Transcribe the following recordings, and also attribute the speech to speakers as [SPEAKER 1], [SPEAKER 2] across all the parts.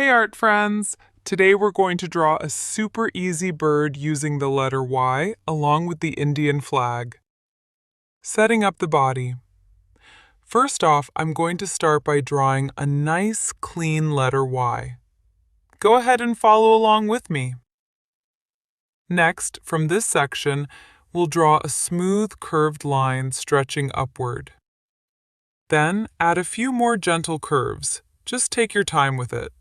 [SPEAKER 1] Hey art friends! Today we're going to draw a super easy bird using the letter Y along with the Indian flag. Setting up the body. First off, I'm going to start by drawing a nice clean letter Y. Go ahead and follow along with me. Next, from this section, we'll draw a smooth curved line stretching upward. Then add a few more gentle curves. Just take your time with it.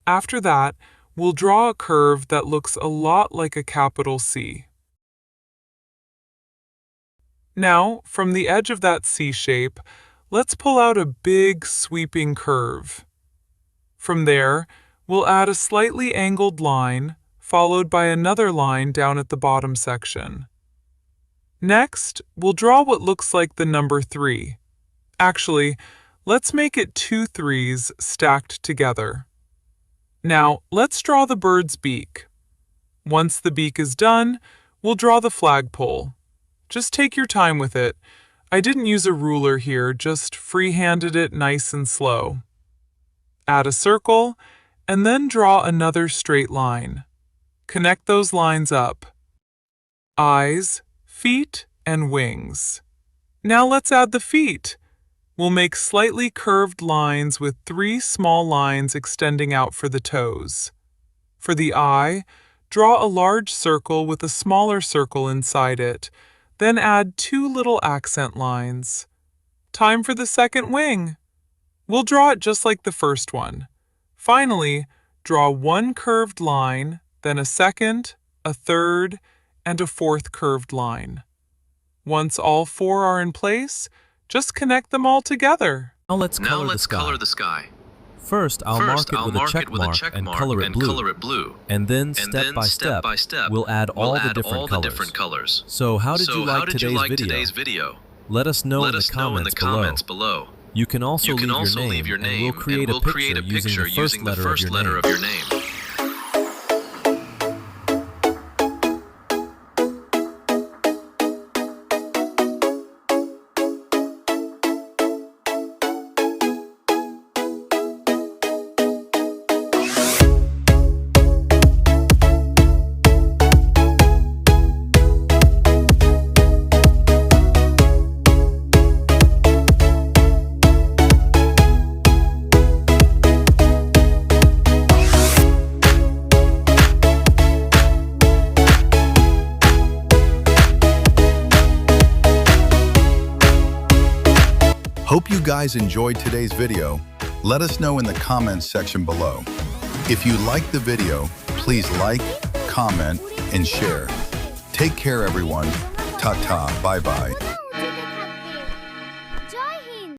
[SPEAKER 1] After that, we'll draw a curve that looks a lot like a capital C. Now, from the edge of that C shape, let's pull out a big sweeping curve. From there, we'll add a slightly angled line, followed by another line down at the bottom section. Next, we'll draw what looks like the number 3. Actually, let's make it 2 3s stacked together. Now, let's draw the bird's beak. Once the beak is done, we'll draw the flagpole. Just take your time with it. I didn't use a ruler here, just free-handed it nice and slow. Add a circle, and then draw another straight line. Connect those lines up. Eyes, feet, and wings. Now let's add the feet. We'll make slightly curved lines with 3 small lines extending out for the toes. For the eye, draw a large circle with a smaller circle inside it, then add 2 little accent lines. Time for the second wing. We'll draw it just like the first one. Finally, draw 1 curved line, then a second, a third, and a 4th curved line. Once all 4 are in place, just connect them all together.
[SPEAKER 2] Now let's color the sky. First, I'll mark it with a check mark and color it blue. And then, step by step, we'll add all the different colors. So how did you like today's video? Let us know in the comments below. You can also leave your name, and we'll create a picture using the first letter of your name.
[SPEAKER 3] Hope you guys enjoyed today's video. Let us know in the comments section below. If you liked the video, please like, comment, and share. Take care everyone. Ta-ta, bye-bye.